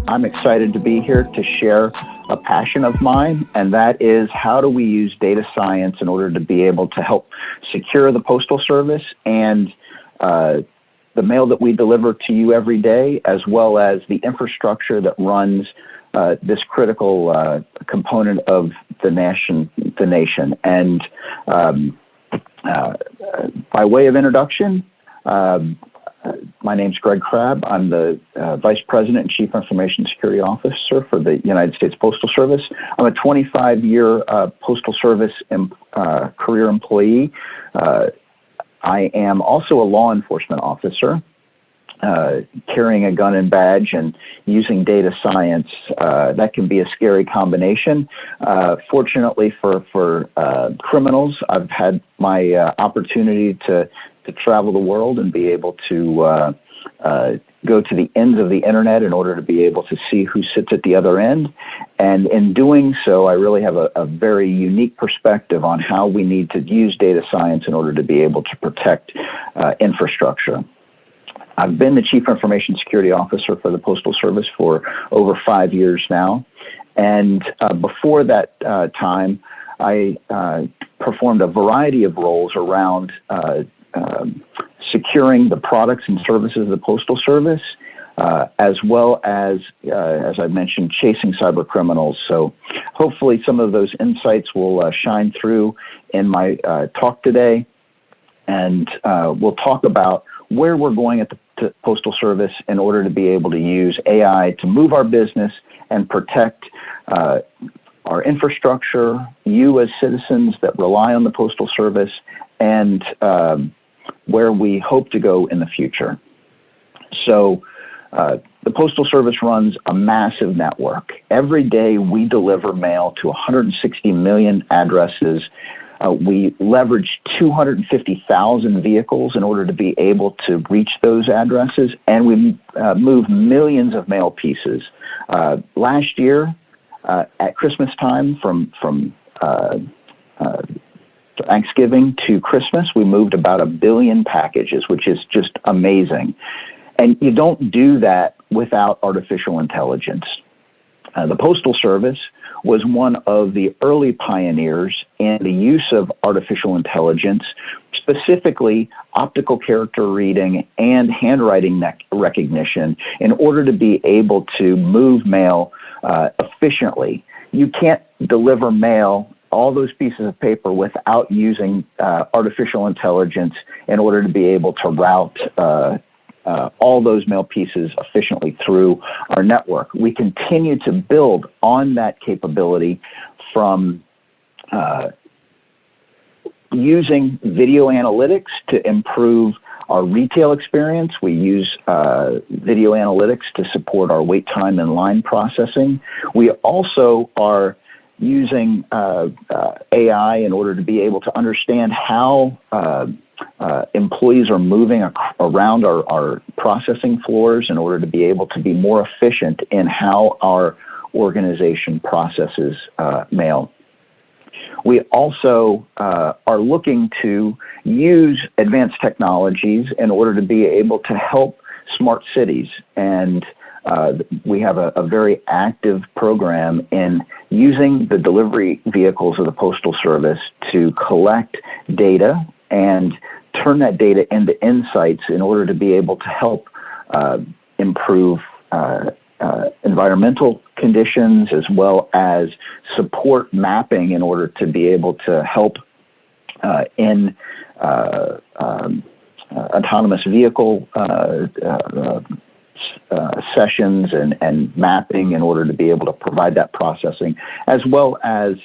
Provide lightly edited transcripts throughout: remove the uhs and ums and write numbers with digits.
I'm excited to be here to share a passion of mine, and that is how do we use data science in order to be able to help secure the Postal Service and the mail that we deliver to you every day, as well as the infrastructure that runs this critical component of the nation. And by way of introduction, my name's Crabb. I'm the Vice President and Chief Information Security Officer for the United States Postal Service. I'm a 25-year Postal Service career employee. I am also a law enforcement officer, carrying a gun and badge and using data science. That can be a scary combination. Fortunately for criminals, I've had my opportunity to travel the world and be able to go to the ends of the internet in order to be able to see who sits at the other end. And in doing so, I really have a very unique perspective on how we need to use data science in order to be able to protect infrastructure. I've been the Chief Information Security Officer for the Postal Service for over 5 years now. And before that time, I performed a variety of roles around securing the products and services of the Postal Service, as well as I mentioned, chasing cyber criminals. So hopefully some of those insights will shine through in my talk today. And we'll talk about where we're going at the Postal Service in order to be able to use AI to move our business and protect our infrastructure, you as citizens that rely on the Postal Service, and where we hope to go in the future. So the Postal Service runs a massive network. Every day we deliver mail to 160 million addresses. We leverage 250,000 vehicles in order to be able to reach those addresses, and we move millions of mail pieces. Last year, at Christmas time, from Thanksgiving to Christmas, we moved about 1 billion packages, which is just amazing. And you don't do that without artificial intelligence. The Postal Service was one of the early pioneers in the use of artificial intelligence, specifically optical character reading and handwriting recognition, in order to be able to move mail efficiently. You can't deliver mail, all those pieces of paper, without using artificial intelligence in order to be able to route all those mail pieces efficiently through our network. We continue to build on that capability from using video analytics to improve our retail experience. We use video analytics to support our wait time and line processing. We also are using AI in order to be able to understand how employees are moving around our processing floors in order to be able to be more efficient in how our organization processes mail. We also are looking to use advanced technologies in order to be able to help smart cities, and we have a very active program in using the delivery vehicles of the Postal Service to collect data and turn that data into insights in order to be able to help improve environmental conditions, as well as support mapping in order to be able to help in autonomous vehicle sessions and mapping in order to be able to provide that processing, as well as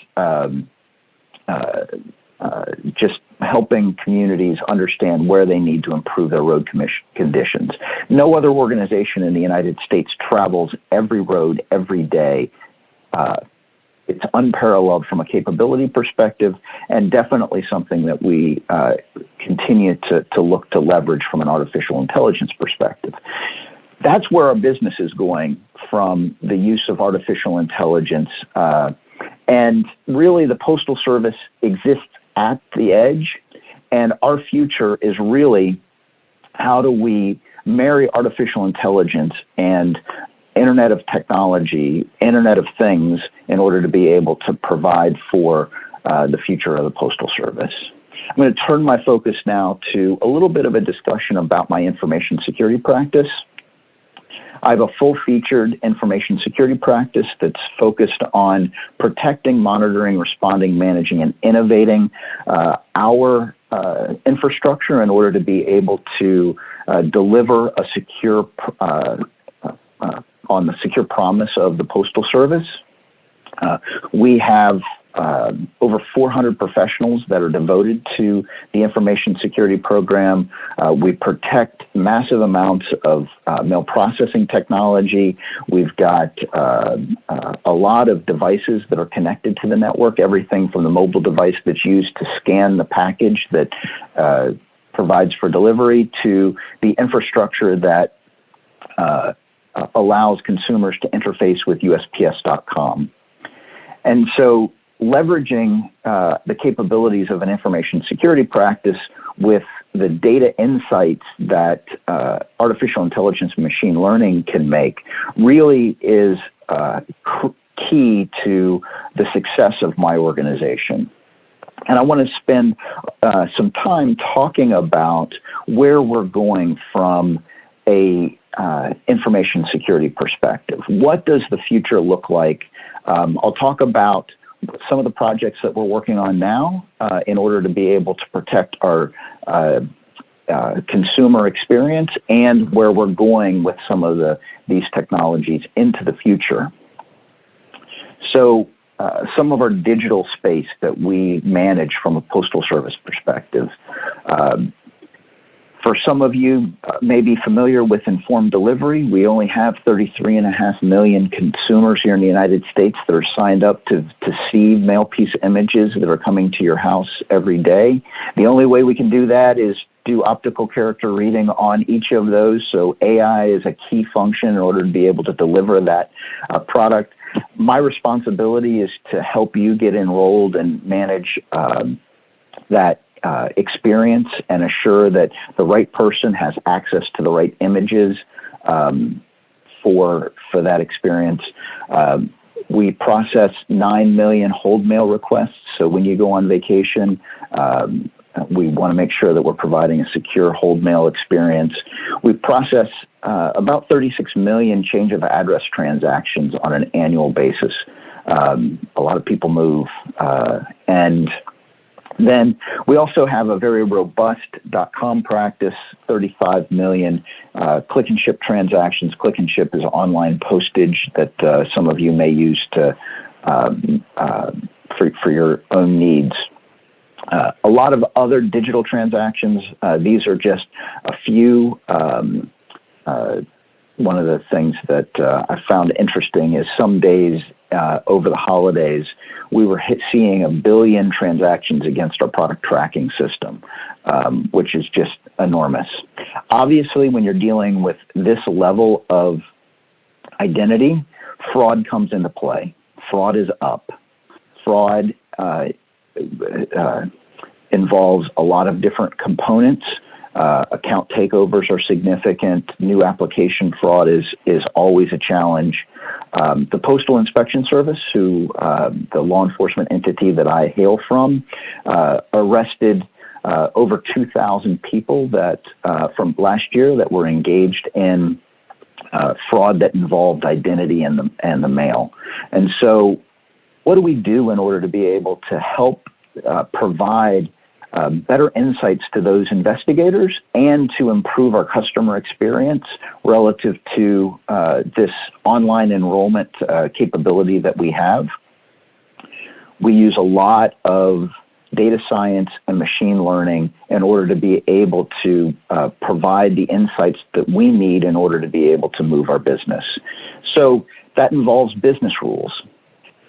just helping communities understand where they need to improve their road conditions. No other organization in the United States travels every road every day. It's unparalleled from a capability perspective, and definitely something that we continue to look to leverage from an artificial intelligence perspective. That's where our business is going from the use of artificial intelligence. And really, the Postal Service exists at the edge, and our future is really how do we marry artificial intelligence and Internet of Technology, Internet of Things, in order to be able to provide for the future of the Postal Service. I'm going to turn my focus now to a little bit of a discussion about my information security practice. I have a full-featured information security practice that's focused on protecting, monitoring, responding, managing, and innovating our infrastructure in order to be able to deliver a secure on the secure promise of the Postal Service. We have over 400 professionals that are devoted to the information security program. We protect massive amounts of mail processing technology. We've got a lot of devices that are connected to the network, everything from the mobile device that's used to scan the package that provides for delivery to the infrastructure that allows consumers to interface with USPS.com. And so leveraging the capabilities of an information security practice with the data insights that artificial intelligence and machine learning can make really is key to the success of my organization. And I want to spend some time talking about where we're going from a information security perspective. What does the future look like? I'll talk about some of the projects that we're working on now in order to be able to protect our consumer experience and where we're going with some of these technologies into the future. So some of our digital space that we manage from a Postal Service perspective. For some of you may be familiar with informed delivery. We only have 33.5 million consumers here in the United States that are signed up to see mail piece images that are coming to your house every day. The only way we can do that is do optical character reading on each of those. So AI is a key function in order to be able to deliver that product. My responsibility is to help you get enrolled and manage that experience and assure that the right person has access to the right images for that experience. We process 9 million hold mail requests. So when you go on vacation, we want to make sure that we're providing a secure hold mail experience. We process about 36 million change of address transactions on an annual basis. A lot of people move. And then we also have a very robust .com practice, 35 million click and ship transactions. Click and ship is online postage that some of you may use to for your own needs. A lot of other digital transactions. These are just a few. One of the things that I found interesting is some days over the holidays, we were seeing 1 billion transactions against our product tracking system, which is just enormous. Obviously, when you're dealing with this level of identity, fraud comes into play. Fraud is up. Fraud involves a lot of different components. Account takeovers are significant. New application fraud is always a challenge. The Postal Inspection Service, who the law enforcement entity that I hail from, arrested over 2,000 people that from last year that were engaged in fraud that involved identity and the mail. And so, what do we do in order to be able to help provide better insights to those investigators and to improve our customer experience relative to this online enrollment capability that we have? We use a lot of data science and machine learning in order to be able to provide the insights that we need in order to be able to move our business. So that involves business rules.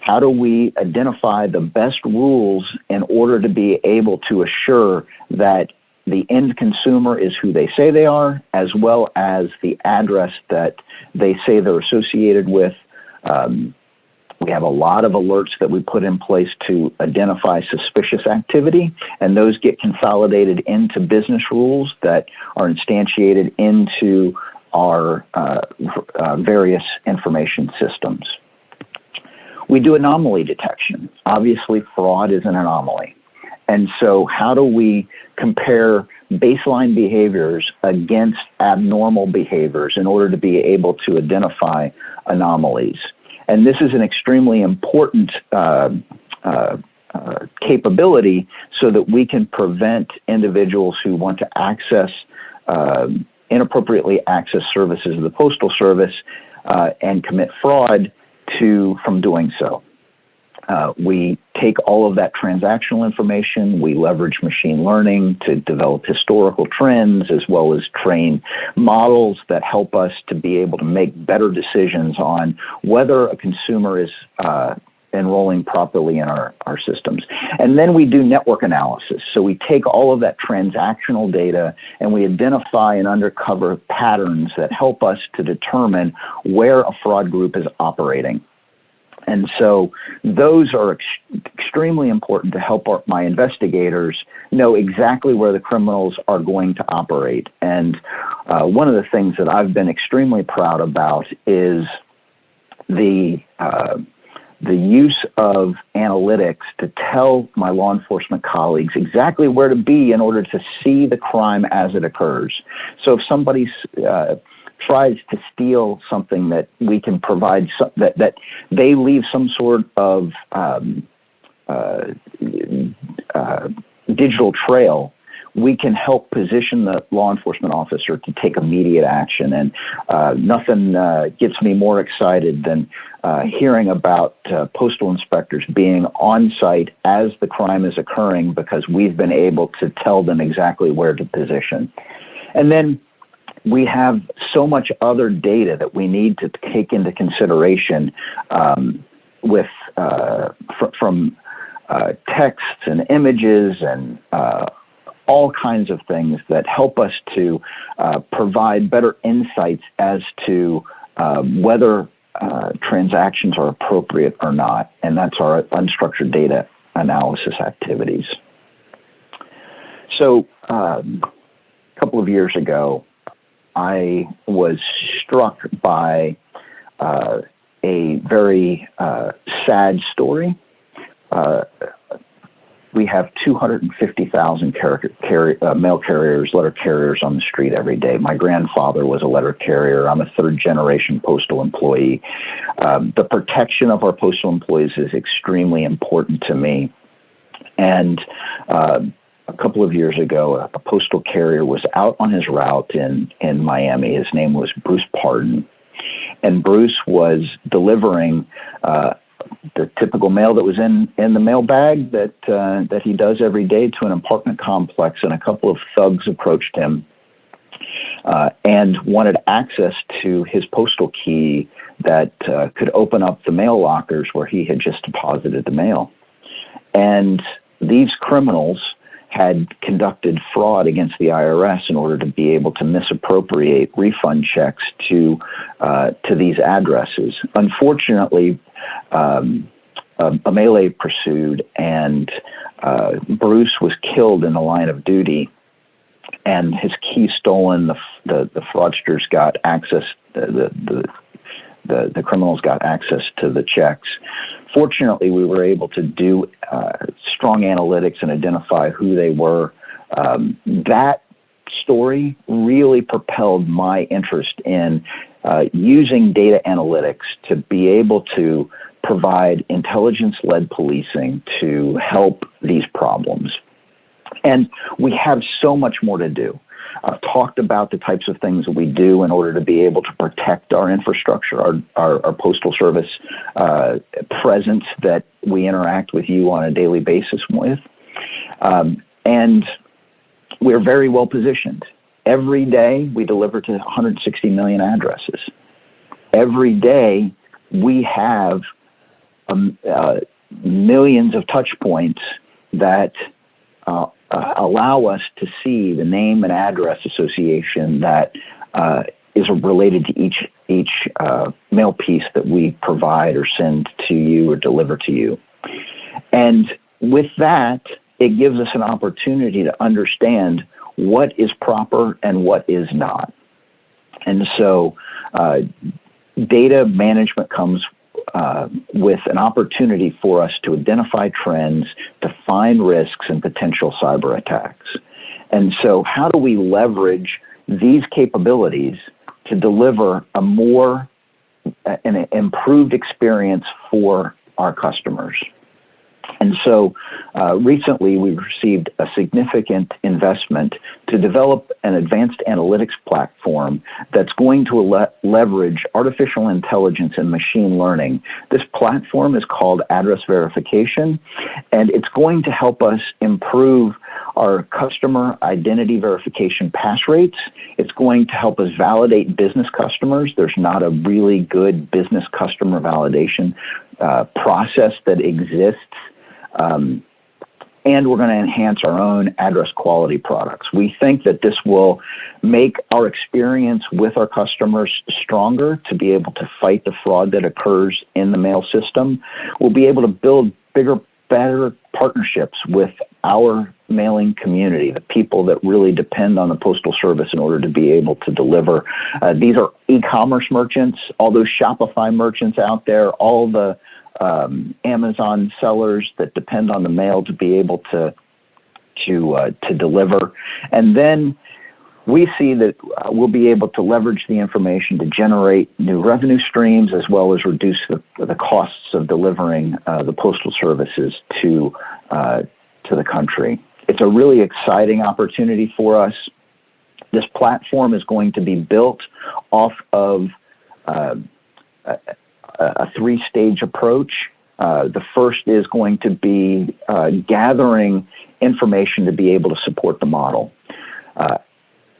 How do we identify the best rules in order to be able to assure that the end consumer is who they say they are, as well as the address that they say they're associated with? We have a lot of alerts that we put in place to identify suspicious activity, and those get consolidated into business rules that are instantiated into our various information systems. We do anomaly detection. Obviously, fraud is an anomaly. And so how do we compare baseline behaviors against abnormal behaviors in order to be able to identify anomalies? And this is an extremely important capability so that we can prevent individuals who want to access, inappropriately access services of the Postal Service and commit fraud from doing so. We take all of that transactional information, we leverage machine learning to develop historical trends, as well as train models that help us to be able to make better decisions on whether a consumer is enrolling properly in our systems. And then we do network analysis. So we take all of that transactional data and we identify and uncover patterns that help us to determine where a fraud group is operating. And so those are extremely important to help my investigators know exactly where the criminals are going to operate. And one of the things that I've been extremely proud about is the use of analytics to tell my law enforcement colleagues exactly where to be in order to see the crime as it occurs. So if somebody tries to steal something, that we can provide that they leave some sort of digital trail, we can help position the law enforcement officer to take immediate action. And nothing gets me more excited than hearing about postal inspectors being on site as the crime is occurring, because we've been able to tell them exactly where to position. And then we have so much other data that we need to take into consideration from texts and images and all kinds of things that help us to provide better insights as to whether transactions are appropriate or not. And that's our unstructured data analysis activities. So a couple of years ago, I was struck by a very sad story. We have 250,000 mail carriers, letter carriers on the street every day. My grandfather was a letter carrier. I'm a third-generation postal employee. The protection of our postal employees is extremely important to me. And a couple of years ago, a postal carrier was out on his route in Miami. His name was Bruce Pardon. And Bruce was delivering the typical mail that was in the mail bag that he does every day to an apartment complex. And a couple of thugs approached him and wanted access to his postal key that could open up the mail lockers where he had just deposited the mail. And these criminals had conducted fraud against the IRS in order to be able to misappropriate refund checks to these addresses. Unfortunately, a melee pursued, and Bruce was killed in the line of duty, and his key stolen. The fraudsters got access. The criminals got access to the checks. Fortunately, we were able to do strong analytics and identify who they were. That story really propelled my interest in using data analytics to be able to provide intelligence-led policing to help these problems. And we have so much more to do. I've talked about the types of things that we do in order to be able to protect our infrastructure, our Postal Service presence that we interact with you on a daily basis with. And we're very well positioned. Every day we deliver to 160 million addresses. Every day we have millions of touch points that allow us to see the name and address association that is related to each mail piece that we provide or send to you or deliver to you. And with that, it gives us an opportunity to understand what is proper and what is not. And so data management comes with an opportunity for us to identify trends, to find risks and potential cyber attacks. And so how do we leverage these capabilities to deliver an improved experience for our customers? And so recently we received a significant investment to develop an advanced analytics platform that's going to leverage artificial intelligence and machine learning. This platform is called Address Verification, and it's going to help us improve our customer identity verification pass rates. It's going to help us validate business customers. There's not a really good business customer validation process that exists. And we're going to enhance our own address quality products. We think that this will make our experience with our customers stronger to be able to fight the fraud that occurs in the mail system. We'll be able to build bigger, better partnerships with our mailing community, the people that really depend on the Postal Service in order to be able to deliver. These are e-commerce merchants, all those Shopify merchants out there, all the Amazon sellers that depend on the mail to be able to deliver. And then we see that we'll be able to leverage the information to generate new revenue streams as well as reduce the costs of delivering the postal services to the country. It's a really exciting opportunity for us. This platform is going to be built off of a three-stage approach. The first is going to be gathering information to be able to support the model.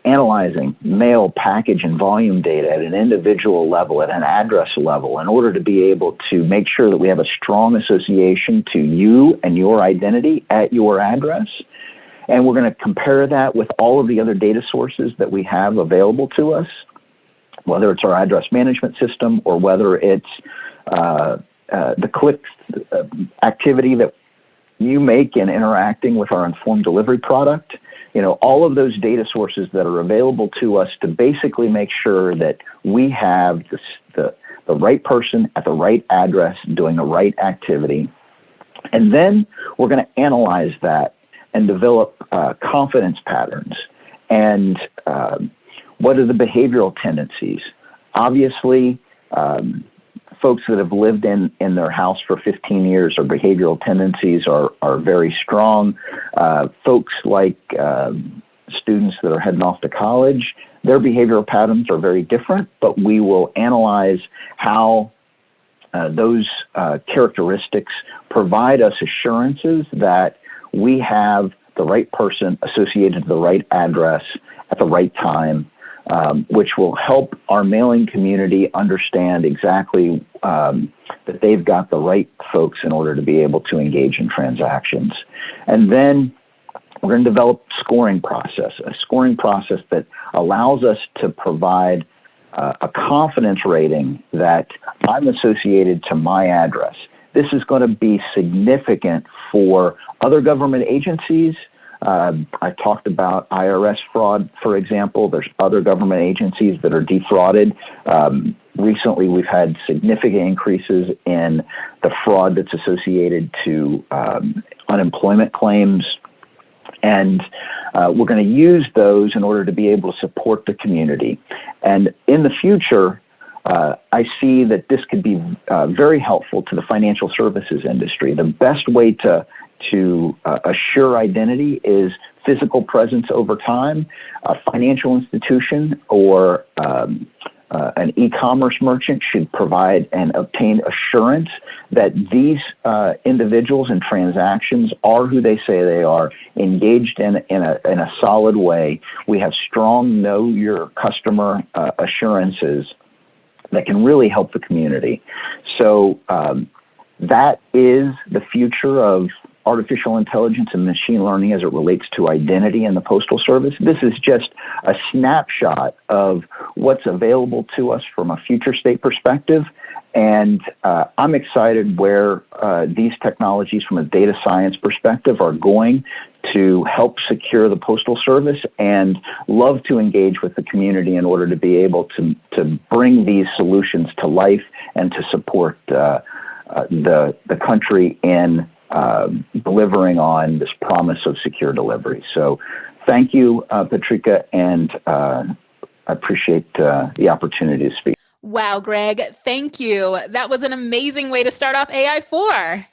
Analyzing mail, package, and volume data at an individual level, at an address level, in order to be able to make sure that we have a strong association to you and your identity at your address. And we're going to compare that with all of the other data sources that we have available to us, whether it's our address management system or whether it's the click activity that you make in interacting with our informed delivery product. You know, all of those data sources that are available to us to basically make sure that we have the right person at the right address doing the right activity. And then we're going to analyze that and develop confidence patterns. And what are the behavioral tendencies? Obviously, folks that have lived in their house for 15 years, their behavioral tendencies are very strong. Folks like students that are heading off to college, their behavioral patterns are very different, but we will analyze how those characteristics provide us assurances that we have the right person associated to the right address at the right time, which will help our mailing community understand exactly that they've got the right folks in order to be able to engage in transactions. And then we're going to develop a scoring process that allows us to provide a confidence rating that I'm associated to my address. This is going to be significant for other government agencies. I talked about IRS fraud, for example. There's other government agencies that are defrauded. Recently, we've had significant increases in the fraud that's associated to unemployment claims. And we're going to use those in order to be able to support the community. And in the future, I see that this could be very helpful to the financial services industry. The best way to assure identity is physical presence over time. A financial institution or an e-commerce merchant should provide and obtain assurance that these individuals and transactions are who they say they are, engaged in a solid way. We have strong know your customer assurances that can really help the community. So that is the future of artificial intelligence and machine learning as it relates to identity in the Postal Service. This is just a snapshot of what's available to us from a future state perspective. And I'm excited where these technologies from a data science perspective are going to help secure the Postal Service and love to engage with the community in order to be able to bring these solutions to life and to support the country in delivering on this promise of secure delivery. So thank you, Patrika, and I appreciate the opportunity to speak. Wow, Greg, thank you. That was an amazing way to start off AI4.